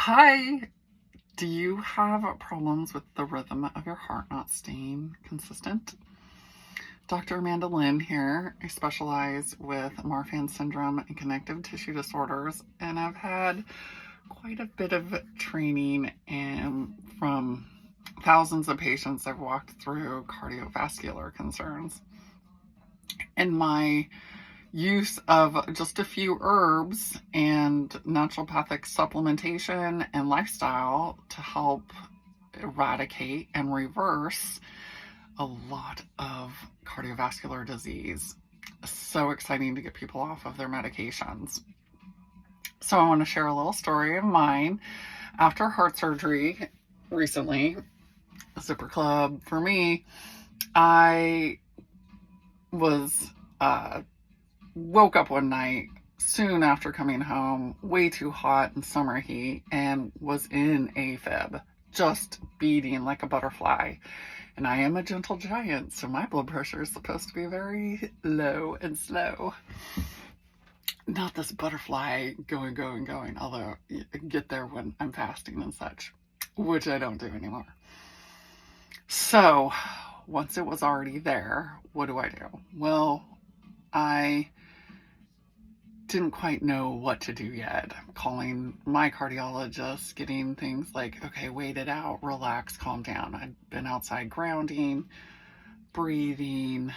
Hi, do you have problems with the rhythm of your heart not staying consistent? Dr. Amanda Lynn here. I specialize with Marfan syndrome and connective tissue disorders, and I've had quite a bit of training and from thousands of patients I've walked through cardiovascular concerns. And my use of just a few herbs and naturopathic supplementation and lifestyle to help eradicate and reverse a lot of cardiovascular disease. So exciting to get people off of their medications. So I want to share a little story of mine. After heart surgery recently, Zipper Club for me, I was woke up one night soon after coming home, way too hot in summer heat, and was in afib, just beating like a butterfly. And I am a gentle giant, so my blood pressure is supposed to be very low and slow. Not this butterfly going, although I get there when I'm fasting and such, which I don't do anymore. So once it was already there, what do? Well, I didn't quite know what to do yet. I'm calling my cardiologist, getting things like, okay, wait it out, relax, calm down. I'd been outside grounding, breathing,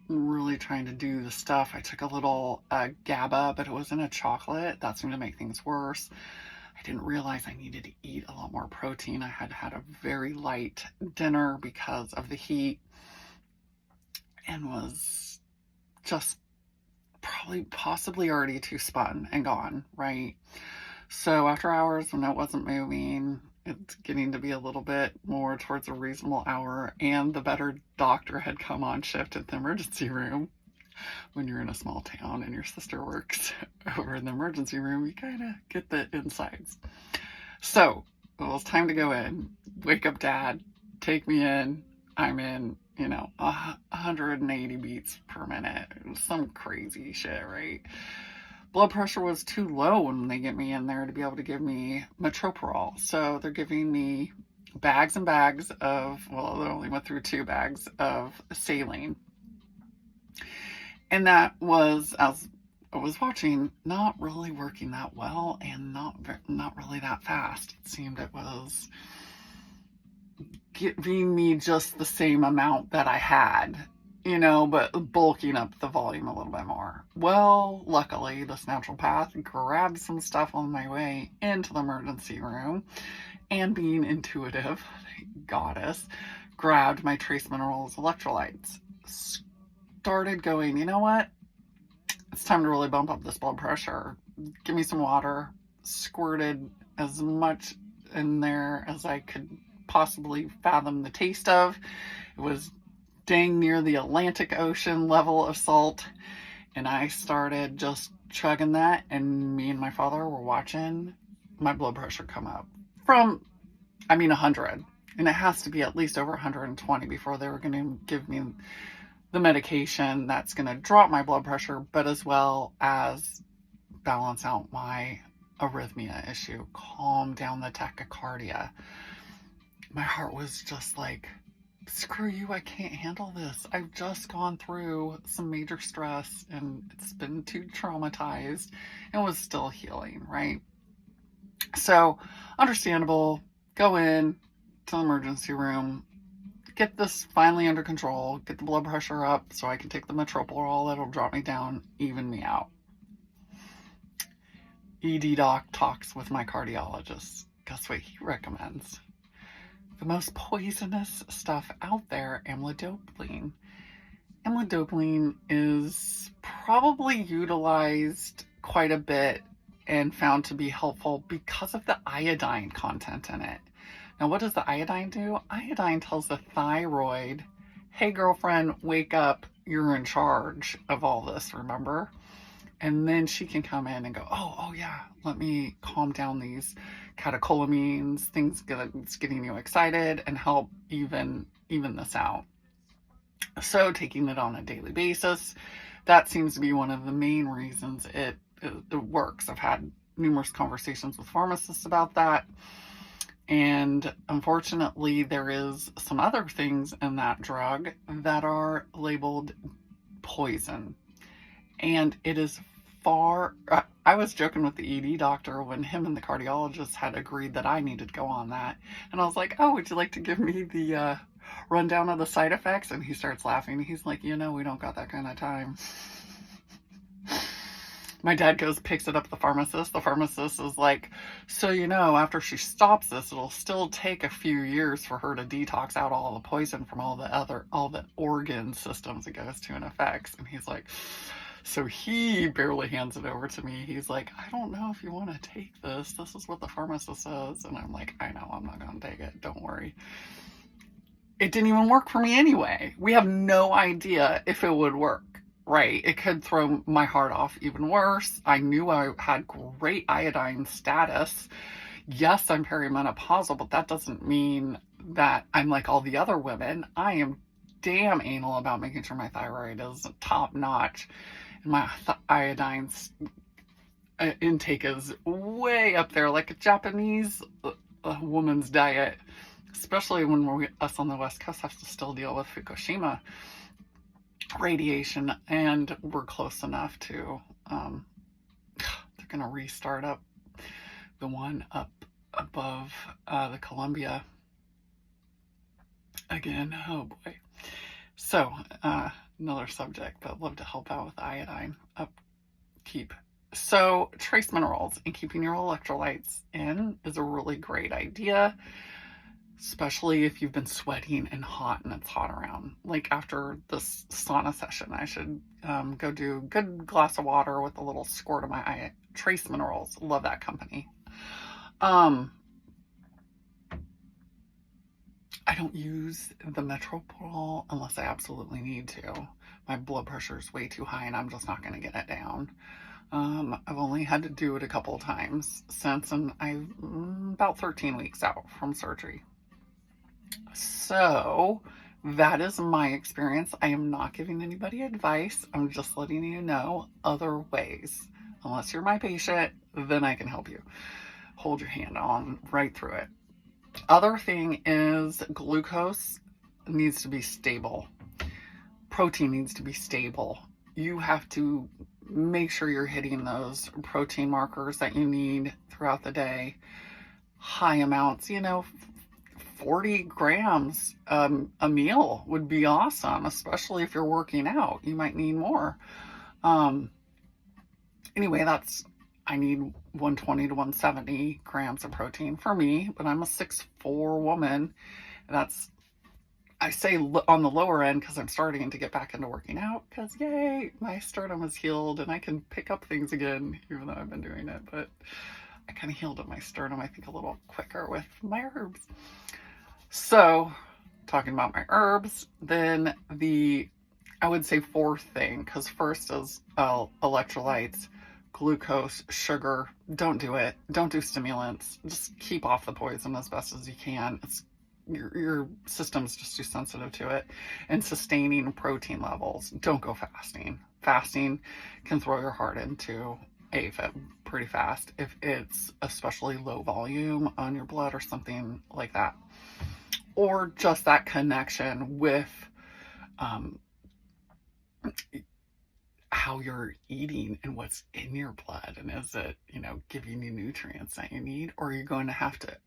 really trying to do the stuff. I took a little GABA, but it was in a chocolate. That seemed to make things worse. I didn't realize I needed to eat a lot more protein. I had had a very light dinner because of the heat and was just possibly already too spun and gone, right? So after hours when it wasn't moving, it's getting to be a little bit more towards a reasonable hour, and the better doctor had come on shift at the emergency room. When you're in a small town and your sister works over in the emergency room, you kind of get the insides. So it was time to go in. Wake up, Dad. Take me in. I'm in, 180 beats per minute. Some crazy shit, right? Blood pressure was too low when they get me in there to be able to give me metroprolol. So they're giving me bags and bags of, well, they only went through 2 bags of saline. And that was, as I was watching, not really working that well and not really that fast. It seemed it was giving me just the same amount that I had, but bulking up the volume a little bit more. Well, luckily, this naturopath grabbed some stuff on my way into the emergency room, and being intuitive, goddess, grabbed my trace minerals electrolytes. Started going, you know what? It's time to really bump up this blood pressure. Give me some water. Squirted as much in there as I could possibly fathom the taste of. It was dang near the Atlantic Ocean level of salt, and I started just chugging that, and me and my father were watching my blood pressure come up from 100, and it has to be at least over 120 before they were going to give me the medication that's going to drop my blood pressure, but as well as balance out my arrhythmia issue, calm down the tachycardia. My heart was just like, screw you, I can't handle this. I've just gone through some major stress and it's been too traumatized and was still healing, right? So, understandable, go in to the emergency room, get this finally under control, get the blood pressure up so I can take the metroprolol that'll drop me down, even me out. ED doc talks with my cardiologist. Guess what he recommends? The most poisonous stuff out there, amlodipine. Amlodipine is probably utilized quite a bit and found to be helpful because of the iodine content in it. Now, what does the iodine do? Iodine tells the thyroid, hey, girlfriend, wake up. You're in charge of all this, remember? And then she can come in and go, oh yeah, let me calm down these catecholamines, things that's getting you excited, and help even this out. So taking it on a daily basis, that seems to be one of the main reasons it works. I've had numerous conversations with pharmacists about that. And unfortunately, there is some other things in that drug that are labeled poison. And it is far, I was joking with the ED doctor when him and the cardiologist had agreed that I needed to go on that. And I was like, oh, would you like to give me the rundown of the side effects? And he starts laughing. He's like, we don't got that kind of time. My dad goes, picks it up at the pharmacist. The pharmacist is like, so, after she stops this, it'll still take a few years for her to detox out all the poison from all the organ systems it goes to and affects. And he's like, so he barely hands it over to me. He's like, I don't know if you want to take this. This is what the pharmacist says. And I'm like, I know, I'm not going to take it. Don't worry. It didn't even work for me anyway. We have no idea if it would work. Right, it could throw my heart off even worse. I knew I had great iodine status. Yes, I'm perimenopausal, but that doesn't mean that I'm like all the other women. I am damn anal about making sure my thyroid is top notch. And my iodine intake is way up there, like a Japanese woman's diet, especially when us on the West Coast have to still deal with Fukushima radiation, and we're close enough to they're gonna restart up the one up above the Columbia again. Oh boy. So another subject, but I'd love to help out with iodine upkeep. So trace minerals and keeping your electrolytes in is a really great idea, especially if you've been sweating and hot and it's hot around. Like after this sauna session, I should go do a good glass of water with a little squirt of my trace minerals. Love that company. I don't use the metroprolol unless I absolutely need to. My blood pressure is way too high and I'm just not going to get it down. I've only had to do it a couple of times since, and I'm about 13 weeks out from surgery. So that is my experience. I am not giving anybody advice. I'm just letting you know other ways. Unless you're my patient, then I can help you. Hold your hand on right through it. Other thing is glucose needs to be stable. Protein needs to be stable. You have to make sure you're hitting those protein markers that you need throughout the day. High amounts, 40 grams a meal would be awesome, especially if you're working out. You might need more. Anyway, I need 120 to 170 grams of protein for me, but I'm a 6'4" woman. I say on the lower end because I'm starting to get back into working out because, yay, my sternum is healed and I can pick up things again, even though I've been doing it. But I kind of healed up my sternum, I think, a little quicker with my herbs. So, talking about my herbs, then I would say fourth thing, because first is electrolytes, glucose, sugar. Don't do it. Don't do stimulants. Just keep off the poison as best as you can. Your system's just too sensitive to it. And sustaining protein levels. Don't go fasting. Fasting can throw your heart into afib pretty fast if it's especially low volume on your blood or something like that. Or just that connection with how you're eating and what's in your blood, and is it giving you nutrients that you need, or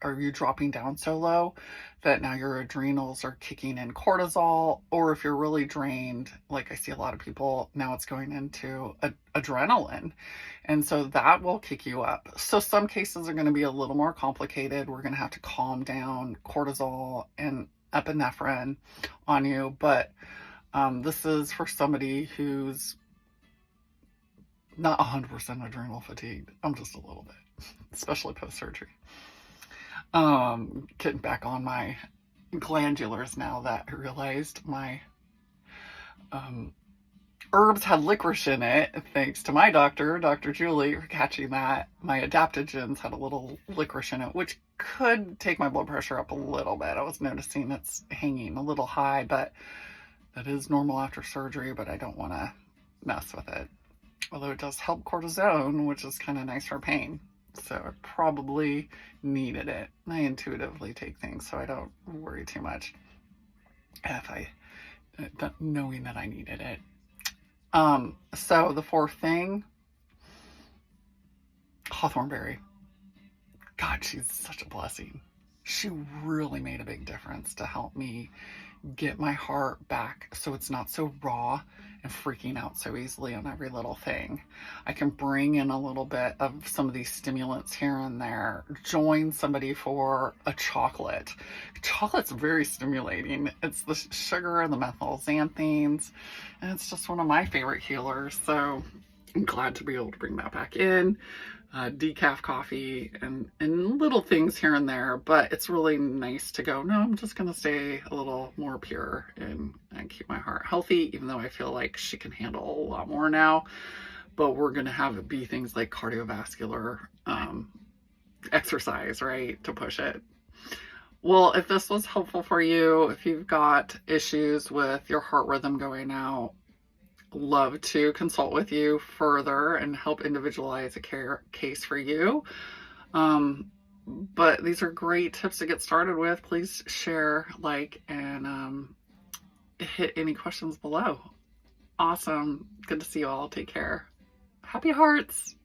are you dropping down so low that now your adrenals are kicking in cortisol, or if you're really drained, like I see a lot of people now, it's going into adrenaline, and so that will kick you up. So some cases are going to be a little more complicated. We're going to have to calm down cortisol and epinephrine on you, but this is for somebody who's not 100% adrenal fatigued. I'm just a little bit, especially post-surgery. Getting back on my glandulars now that I realized my herbs had licorice in it, thanks to my doctor, Dr. Julie, for catching that. My adaptogens had a little licorice in it, which could take my blood pressure up a little bit. I was noticing it's hanging a little high, but that is normal after surgery, but I don't want to mess with it. Although it does help cortisone, which is kind of nice for pain. So I probably needed it. I intuitively take things, so I don't worry too much if I knowing that I needed it. So the fourth thing, Hawthorne berry. God, she's such a blessing. She really made a big difference to help me get my heart back so it's not so raw and freaking out so easily on every little thing. I can bring in a little bit of some of these stimulants here and there. Join somebody for a chocolate. Chocolate's very stimulating. It's the sugar and the methylxanthines, and it's just one of my favorite healers. So I'm glad to be able to bring that back in. Decaf coffee and little things here and there, but it's really nice to go, no, I'm just going to stay a little more pure and keep my heart healthy, even though I feel like she can handle a lot more now. But we're going to have it be things like cardiovascular exercise, right, to push it. Well, if this was helpful for you, if you've got issues with your heart rhythm going out, love to consult with you further and help individualize a care case for you. But these are great tips to get started with. Please share, like, and hit any questions below. Awesome. Good to see you all. Take care. Happy hearts.